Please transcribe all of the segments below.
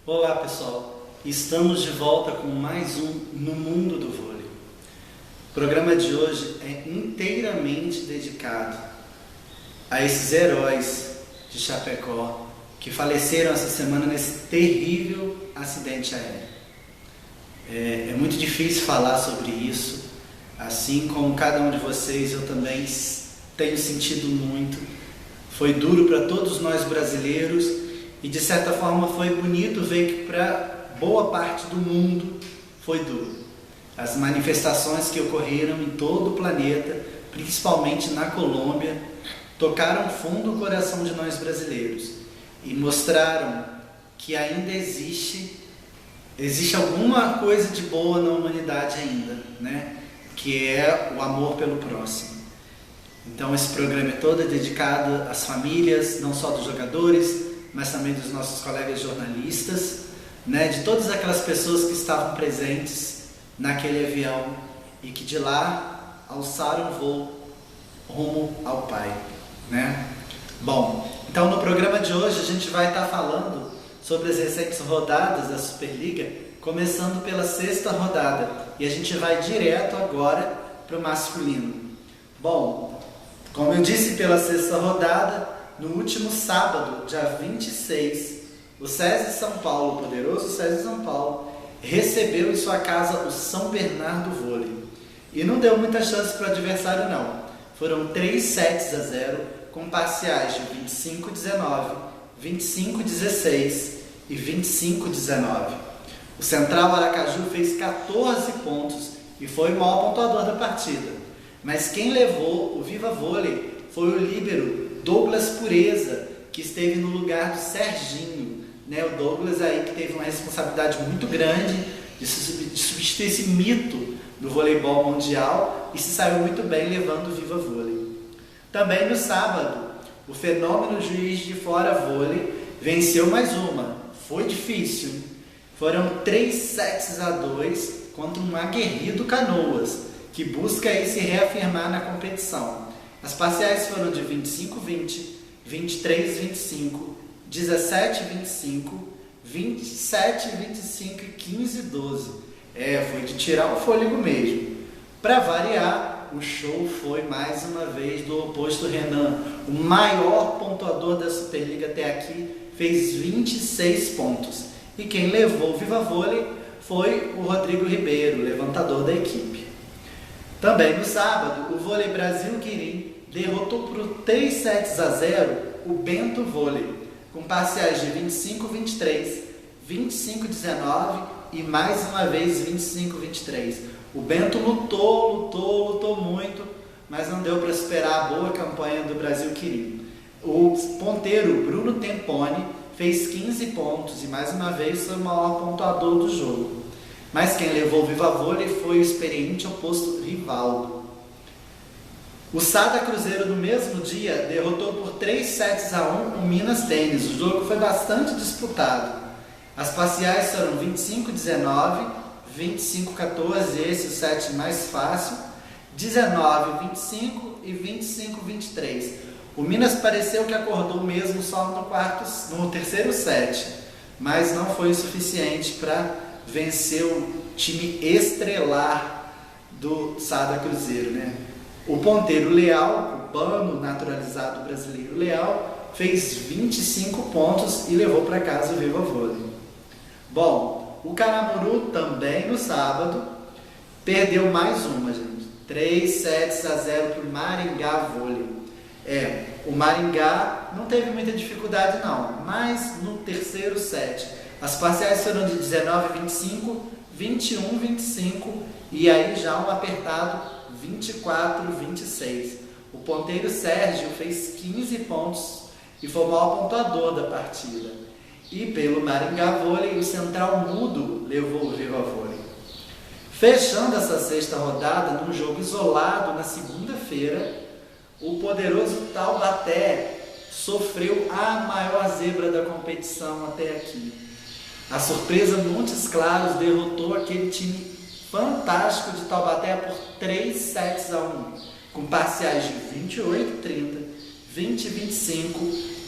Olá pessoal, estamos de volta com mais um No Mundo do Vôlei. O programa de hoje é inteiramente dedicado a esses heróis de Chapecó que faleceram essa semana nesse terrível acidente aéreo. É muito difícil falar sobre isso, assim como cada um de vocês, eu também tenho sentido muito. Foi duro para todos nós brasileiros. E de certa forma foi bonito ver que para boa parte do mundo foi duro. As manifestações que ocorreram em todo o planeta, principalmente na Colômbia, tocaram fundo o coração de nós brasileiros e mostraram que ainda existe alguma coisa de boa na humanidade ainda, né? Que é o amor pelo próximo. Então esse programa é todo dedicado às famílias, não só dos jogadores, mas também dos nossos colegas jornalistas, né, de todas aquelas pessoas que estavam presentes naquele avião e que de lá alçaram voo rumo ao Pai, né? Bom, então no programa de hoje a gente vai estar falando sobre as recentes rodadas da Superliga, começando pela 6ª rodada, e a gente vai direto agora para o masculino. Bom, como eu disse, pela 6ª rodada, no último sábado, dia 26, o SESI São Paulo, o poderoso SESI São Paulo, recebeu em sua casa o São Bernardo Vôlei. E não deu muita chance para o adversário não. Foram 3-0, com parciais de 25-19, 25-16 e 25-19. O Central Aracaju fez 14 pontos e foi o maior pontuador da partida. Mas quem levou o Viva Vôlei foi o líbero Douglas Pureza, que esteve no lugar do Serginho, né? O Douglas aí que teve uma responsabilidade muito grande de substituir esse mito do voleibol mundial e se saiu muito bem levando o Viva Vôlei. Também no sábado, o fenômeno Juiz de Fora Vôlei venceu mais uma. Foi difícil, hein? Foram 3-2 contra um aguerrido Canoas, que busca aí se reafirmar na competição. As parciais foram de 25-20, 23-25, 17-25, 27-25 e 15-12. Foi de tirar o fôlego mesmo. Para variar, o show foi mais uma vez do oposto Renan. O maior pontuador da Superliga até aqui fez 26 pontos. E quem levou o Viva Vôlei foi o Rodrigo Ribeiro, levantador da equipe. Também no sábado, o Vôlei Brasil Quirim derrotou por 3-0 o Bento Vôlei, com parciais de 25-23, 25-19 e mais uma vez 25-23. O Bento lutou muito, mas não deu para superar a boa campanha do Brasil Quirim. O ponteiro Bruno Tempone fez 15 pontos e mais uma vez foi o maior pontuador do jogo. Mas quem levou o Viva Vôlei foi o experiente oposto Rivaldo. O Sada Cruzeiro no mesmo dia derrotou por 3-1 o Minas Tênis. O jogo foi bastante disputado. As parciais foram 25-19, 25-14, esse o set mais fácil, 19-25 e 25-23. O Minas pareceu que acordou mesmo só no terceiro set, mas não foi o suficiente para vencer o time estrelar do Sada Cruzeiro, né? O ponteiro Leal, cubano naturalizado brasileiro Leal, fez 25 pontos e levou para casa o Viva Vôlei. Bom, o Caramuru também no sábado perdeu mais uma, gente. 3-0 para o Maringá Vôlei. O Maringá não teve muita dificuldade não, mas no terceiro set as parciais foram de 19-25, 21-25 e aí já um apertado 24-26. O ponteiro Sérgio fez 15 pontos e foi o maior pontuador da partida. E pelo Maringá Vôlei, o Central Mudo levou o Viva Vôlei. Fechando essa 6ª rodada, num jogo isolado na segunda-feira, o poderoso Taubaté sofreu a maior zebra da competição até aqui. A surpresa Montes Claros derrotou aquele time fantástico de Taubaté por 3-1, com parciais de 28-30, 20-25,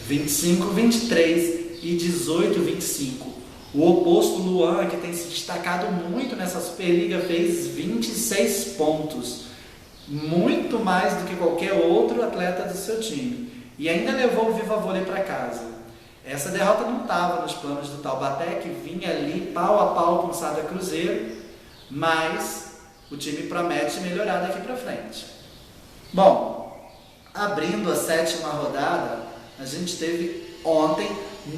25-23 e 18-25. O oposto, Luan, que tem se destacado muito nessa Superliga, fez 26 pontos. Muito mais do que qualquer outro atleta do seu time. E ainda levou o Viva Vôlei para casa. Essa derrota não estava nos planos do Taubaté, que vinha ali pau a pau com o Sada Cruzeiro, mas o time promete melhorar daqui para frente. Bom, abrindo a 7ª rodada, a gente teve ontem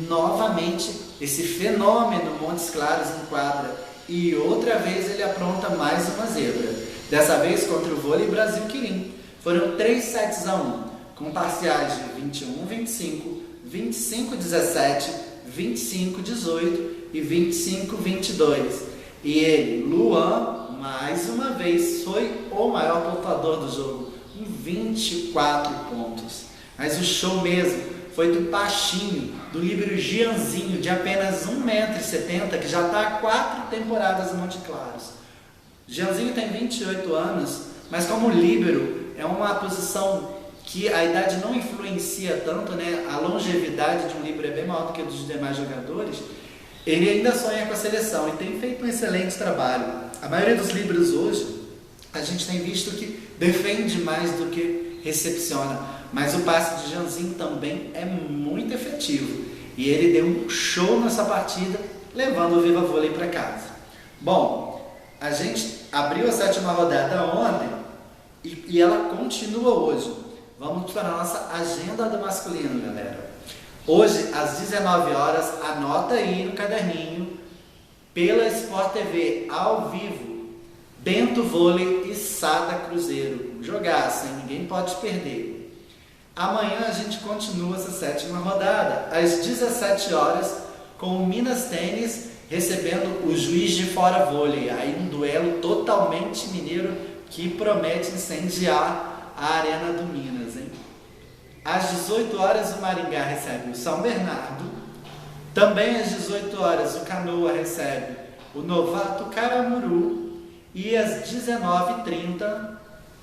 novamente esse fenômeno Montes Claros em quadra, e outra vez ele apronta mais uma zebra, dessa vez contra o Vôlei Brasil Quirim. Foram 3-1, com parciais de 21-25, 25-17, 25-18 e 25-22. E ele, Luan, mais uma vez foi o maior pontuador do jogo, com 24 pontos. Mas o show mesmo foi do Pachinho, do líbero Gianzinho, de apenas 1,70 m, que já está há 4 temporadas no Monte Claros. Gianzinho tem 28 anos, mas como líbero é uma posição que a idade não influencia tanto, né? A longevidade de um líbero é bem maior do que a dos demais jogadores. Ele ainda sonha com a seleção e tem feito um excelente trabalho. A maioria dos líberos hoje, a gente tem visto que defende mais do que recepciona, mas o passe de Gianzinho também é muito efetivo. E ele deu um show nessa partida, levando o Viva Vôlei para casa. Bom, a gente abriu a 7ª rodada ontem e ela continua hoje. Vamos para a nossa agenda do masculino, galera. Hoje, às 19 horas, anota aí no caderninho, pela Sport TV, ao vivo, Bento Vôlei e Sada Cruzeiro. Jogaço, hein? Ninguém pode perder. Amanhã a gente continua essa 7ª rodada, às 17 horas, com o Minas Tênis recebendo o Juiz de Fora Vôlei. Aí um duelo totalmente mineiro que promete incendiar a Arena do Minas, hein? Às 18 horas o Maringá recebe o São Bernardo. Também às 18 horas o Canoa recebe o Novato Caramuru. E às 19h30,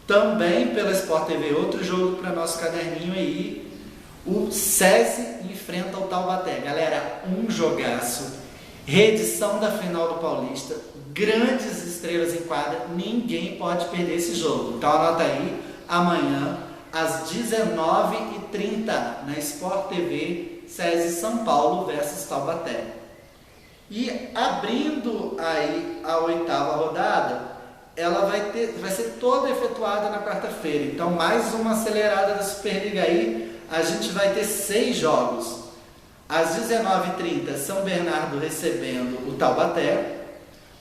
também pela Sport TV, outro jogo para nosso caderninho aí, o SESI enfrenta o Taubaté. Galera, um jogaço. Reedição da final do Paulista, grandes estrelas em quadra, ninguém pode perder esse jogo. Então anota aí, amanhã às 19h30 na Sport TV, SESI São Paulo versus Taubaté. E abrindo aí a 8ª rodada, ela vai ser toda efetuada na quarta-feira. Então mais uma acelerada da Superliga aí, a gente vai ter 6 jogos. Às 19h30, São Bernardo recebendo o Taubaté,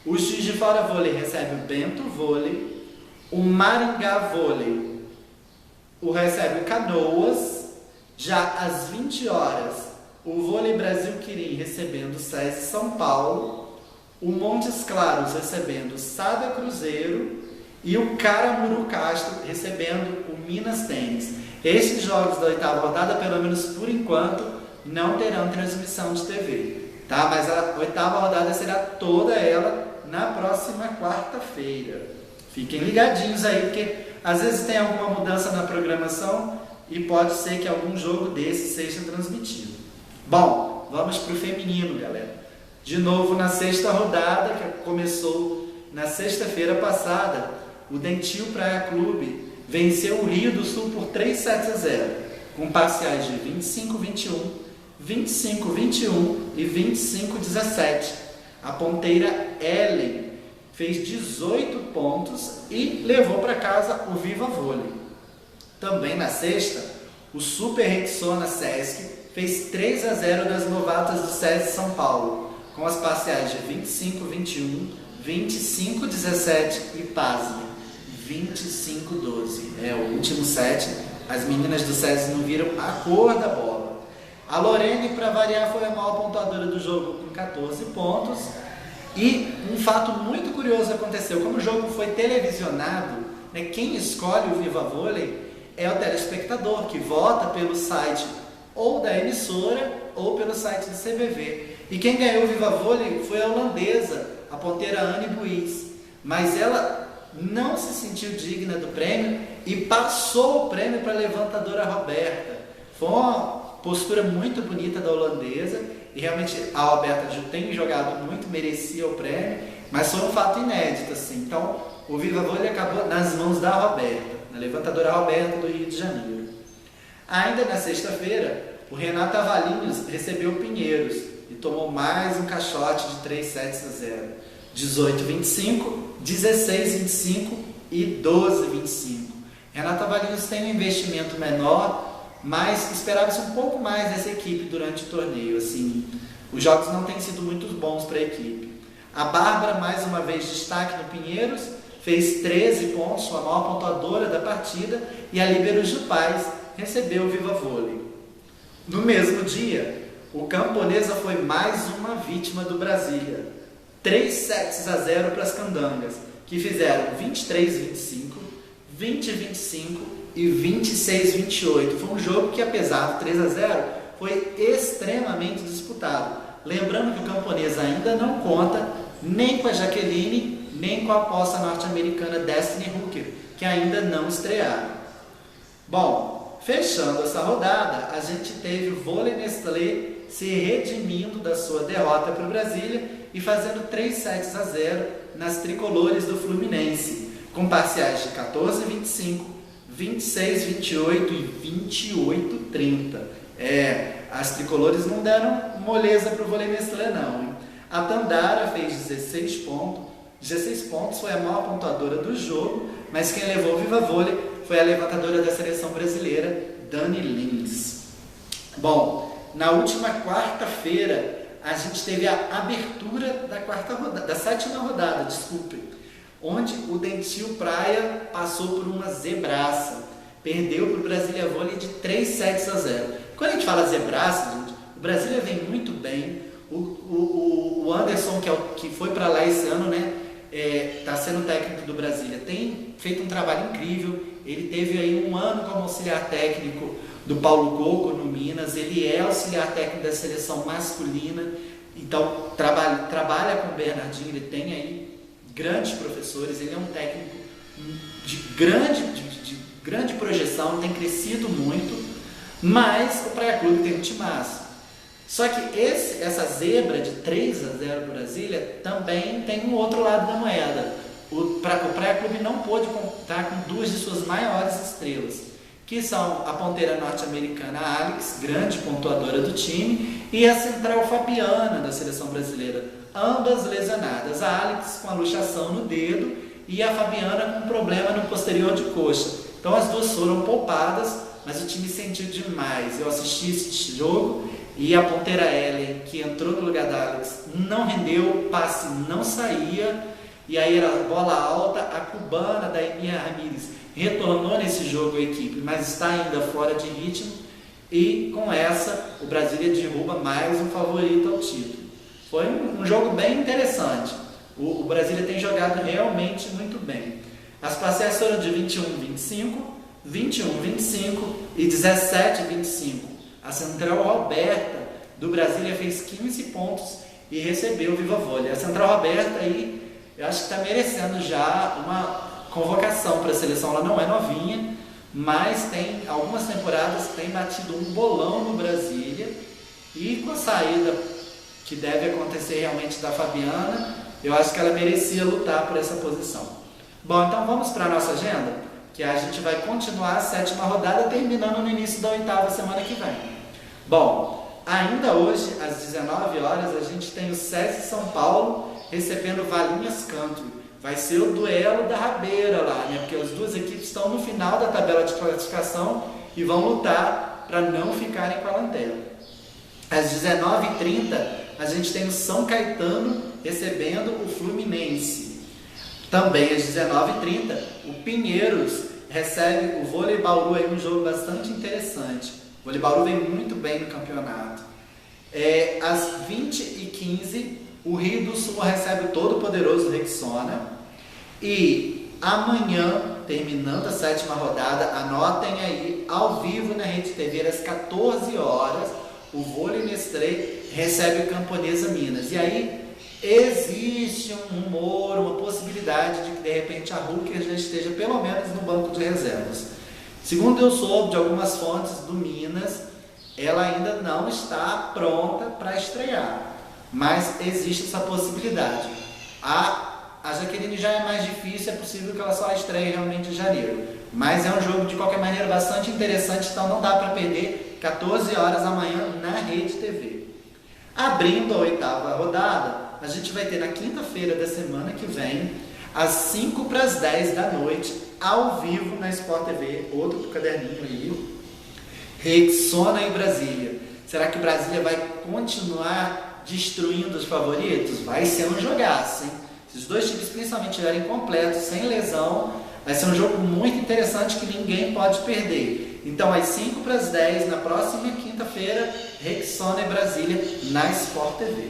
o Juiz de Fora Vôlei recebe o Bento Vôlei, o Maringá Vôlei recebe o Canoas. Já às 20 horas, o Vôlei Brasil Quirim recebendo o SESI São Paulo, o Montes Claros recebendo o Sada Cruzeiro e o Caramuru Castro recebendo o Minas Tênis. Esses jogos da 8ª rodada, pelo menos por enquanto, não terão transmissão de TV, tá? Mas a 8ª rodada será toda ela na próxima quarta-feira. Fiquem ligadinhos aí, porque às vezes tem alguma mudança na programação e pode ser que algum jogo desse seja transmitido. Bom, vamos para o feminino, galera. De novo na 6ª rodada, que começou na sexta-feira passada, o Dentil Praia Clube venceu o Rio do Sul por 3-0, com parciais de 25-21, 25-21 e 25-17. A ponteira Ellen fez 18 pontos e levou para casa o Viva Vôlei. Também na sexta, o Super Rexona Sesc fez 3-0 das novatas do SESI São Paulo, com as parciais de 25-21, 25-17 e, pasme, 25-12. É o último set, as meninas do SESI não viram a cor da bola. A Lorene, para variar, foi a maior pontuadora do jogo com 14 pontos. E um fato muito curioso aconteceu. Como o jogo foi televisionado, né, quem escolhe o Viva Vôlei é o telespectador, que vota pelo site ou da emissora ou pelo site do CBV. E quem ganhou o Viva Vôlei foi a holandesa, a ponteira Anne Buis. Mas ela não se sentiu digna do prêmio e passou o prêmio para a levantadora Roberta. Foi uma postura muito bonita da holandesa, e realmente a Roberta tem jogado muito, merecia o prêmio, mas foi um fato inédito, assim. Então, o Viva Vôlei acabou nas mãos da Roberta, a levantadora Roberta do Rio de Janeiro. Ainda na sexta-feira, o Renato Avalinhos recebeu o Pinheiros e tomou mais um caixote de 3-0. 18-25, 16-25 e 12-25. Renato Avalinhos tem um investimento menor, mas esperava-se um pouco mais dessa equipe durante o torneio. Assim, os jogos não têm sido muito bons para a equipe. A Bárbara, mais uma vez, destaque no Pinheiros, fez 13 pontos, a maior pontuadora da partida, e a líbero Ju Paz recebeu o Viva Vôlei. No mesmo dia, o Camponesa foi mais uma vítima do Brasília. 3-0 para as Candangas, que fizeram 23-25, 20-25 e 26-28. Foi um jogo que, apesar do 3-0, foi extremamente disputado. Lembrando que o Camponesa ainda não conta nem com a Jaqueline, nem com a aposta norte-americana Destiny Hooker, que ainda não estrearam. Bom, fechando essa rodada, a gente teve o Vôlei Nestlé se redimindo da sua derrota para o Brasília e fazendo 3-0 nas tricolores do Fluminense, com parciais de 14-25, 26-28 e 28-30. As tricolores não deram moleza para o Vôlei Nestlé, não, hein? A Tandara fez 16 pontos, foi a maior pontuadora do jogo, mas quem levou o Viva Vôlei foi a levantadora da seleção brasileira, Dani Lins. Bom, na última quarta-feira, a gente teve a abertura da sétima rodada, onde o Dentil Praia passou por uma zebraça, perdeu para o Brasília Vôlei de 3-0. Quando a gente fala zebraça, gente, o Brasília vem muito bem. O Anderson, que foi para lá esse ano, né, está sendo técnico do Brasília, tem feito um trabalho incrível. Ele teve aí um ano como auxiliar técnico do Paulo Coco no Minas, ele é auxiliar técnico da seleção masculina, então trabalha com o Bernardinho, ele tem aí grandes professores, ele é um técnico de grande projeção, tem crescido muito, mas o Praia Clube tem um timaço. Só que essa zebra de 3-0 para Brasília também tem um outro lado da moeda. O Praia Clube não pôde contar com duas de suas maiores estrelas, que são a ponteira norte-americana Alex, grande pontuadora do time, e a central Fabiana da seleção brasileira, ambas lesionadas. A Alex com a luxação no dedo e a Fabiana com problema no posterior de coxa. Então as duas foram poupadas, mas o time sentiu demais. Eu assisti esse jogo e a ponteira Ellen, que entrou no lugar da Alex, não rendeu, o passe não saía, e aí era bola alta. A cubana da Emília Ramírez retornou nesse jogo à equipe, mas está ainda fora de ritmo, e com essa o Brasília derruba mais um favorito ao título. Foi um jogo bem interessante. O Brasília tem jogado realmente muito bem. As parciais foram de 21-25, 21-25 e 17-25. A central Roberta do Brasília fez 15 pontos e recebeu o Viva Vôlei. A central Roberta aí, eu acho que está merecendo já uma convocação para a seleção. Ela não é novinha, mas tem algumas temporadas tem batido um bolão no Brasília, e com a saída que deve acontecer realmente da Fabiana, eu acho que ela merecia lutar por essa posição. Bom, então vamos para a nossa agenda, que a gente vai continuar a sétima rodada, terminando no início da oitava semana que vem. Bom, ainda hoje, às 19 horas, a gente tem o SESI São Paulo recebendo Valinhas Country. Vai ser o duelo da rabeira lá, né? Porque as duas equipes estão no final da tabela de classificação e vão lutar para não ficarem com a lanterna. Às 19h30, a gente tem o São Caetano recebendo o Fluminense. Também às 19h30, o Pinheiros recebe o Vôlei Bauru, aí um jogo bastante interessante. O Vôlei Bauru vem muito bem no campeonato. Às 20h15, o Rio do Sul recebe o todo-poderoso Rexona. E amanhã, terminando a sétima rodada, anotem aí, ao vivo na Rede TV, às 14 horas, o Vôlei Nestlé recebe o Camponesa Minas. E aí existe um rumor, uma possibilidade de que de repente a Hooker já esteja pelo menos no banco de reservas. Segundo eu soube de algumas fontes do Minas, ela ainda não está pronta para estrear, mas existe essa possibilidade. A Jaqueline já é mais difícil, é possível que ela só estreie realmente em janeiro, mas é um jogo de qualquer maneira bastante interessante, então não dá para perder, 14 horas amanhã na Rede TV. Abrindo a 8ª rodada, a gente vai ter na quinta-feira da semana que vem, às 5 para as 10 da noite, ao vivo na Sport TV, outro do caderninho aí, Rexona e Brasília. Será que Brasília vai continuar destruindo os favoritos? Vai ser um jogaço, hein? Se os dois times principalmente estiverem completos, sem lesão, vai ser um jogo muito interessante que ninguém pode perder. Então, às 5 para as 10, na próxima quinta-feira, Rexona e Brasília na Sport TV.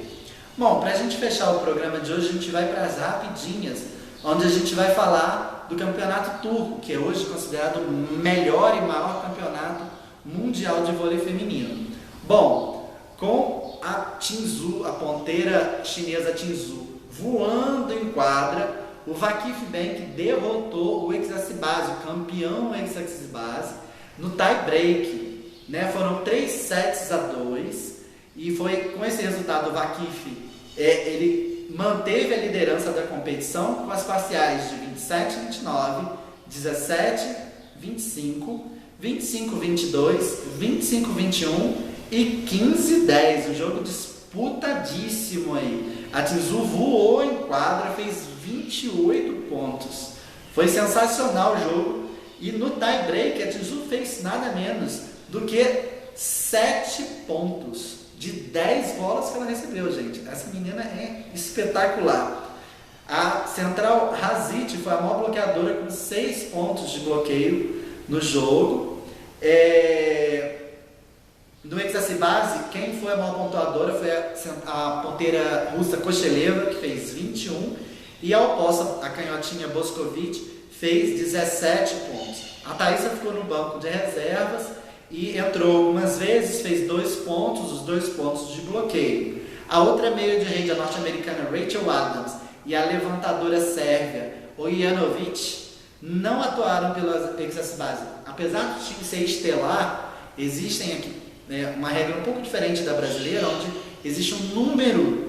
Bom, para a gente fechar o programa de hoje, a gente vai para as rapidinhas, onde a gente vai falar do Campeonato Turco, que é hoje considerado o melhor e maior campeonato mundial de vôlei feminino. Bom, com a Tinzu, a ponteira chinesa Tinzu, voando em quadra, o Vakif Bank derrotou o Exacibase, o campeão Exacibase, no tie-break, né? Foram 3-2, e foi com esse resultado o Vakif, ele manteve a liderança da competição com as parciais de 27-29, 17-25, 25-22, 25-21 e 15-10, um jogo disputadíssimo aí. A Tinzu voou em quadra, fez 28 pontos, foi sensacional o jogo. E no tie-break, a Tinzu fez nada menos do que 7 pontos de 10 bolas que ela recebeu, gente. Essa menina é espetacular. A central Hazit foi a maior bloqueadora com 6 pontos de bloqueio no jogo. No Exacibase, quem foi a maior pontuadora foi a ponteira russa Kosheleva, que fez 21. E a oposta, a canhotinha Boscovich, fez 17 pontos. A Thaísa ficou no banco de reservas e entrou algumas vezes, fez 2 pontos, os 2 pontos de bloqueio. A outra meia de rede, a norte-americana Rachel Adams, e a levantadora sérvia Ojanovic, não atuaram pela Exacibase. Apesar do time ser estelar, existem aqui uma regra um pouco diferente da brasileira, onde existe um número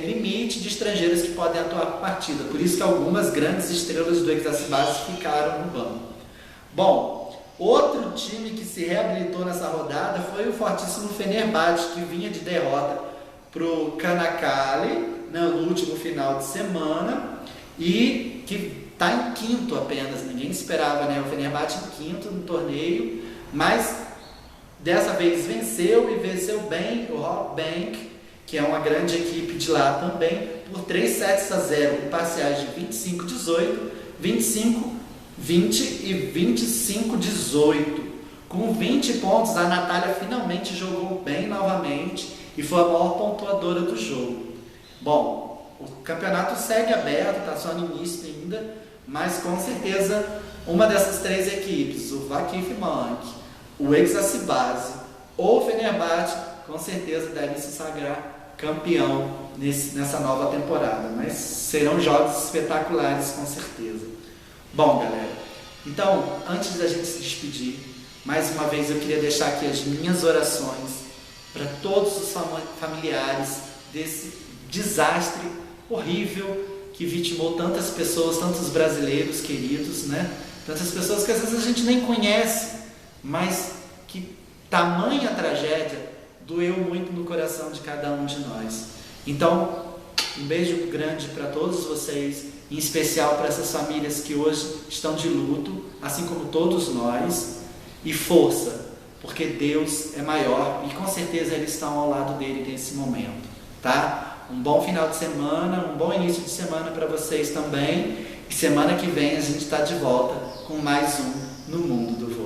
limite de estrangeiros que podem atuar por partida. Por isso que algumas grandes estrelas do Exacibase ficaram no banco. Bom, outro time que se reabilitou nessa rodada foi o fortíssimo Fenerbahçe, que vinha de derrota para o Kanakkale no último final de semana e que está em quinto apenas. Ninguém esperava, né? O Fenerbahçe em quinto no torneio, mas dessa vez venceu e venceu bem o Halkbank, que é uma grande equipe de lá também, por 3-0, com parciais de 25-18, 25-20 e 25-18. Com 20 pontos, a Natália finalmente jogou bem novamente e foi a maior pontuadora do jogo. Bom, o campeonato segue aberto, está só no início ainda, mas com certeza uma dessas 3 equipes, o Vakif Bank, o Exacibase ou o Fenerbahçe, com certeza deve se sagrar campeão nessa nova temporada, mas serão jogos espetaculares com certeza. Bom, galera, então, antes da gente se despedir, mais uma vez eu queria deixar aqui as minhas orações para todos os familiares desse desastre horrível que vitimou tantas pessoas, tantos brasileiros queridos, né? Tantas pessoas que às vezes a gente nem conhece, mas que tamanha tragédia doeu muito no coração de cada um de nós. Então, um beijo grande para todos vocês, em especial para essas famílias que hoje estão de luto, assim como todos nós, e força, porque Deus é maior e com certeza eles estão ao lado dele nesse momento, tá? Um bom final de semana, um bom início de semana para vocês também, e semana que vem a gente está de volta com mais um No Mundo do Vôlei.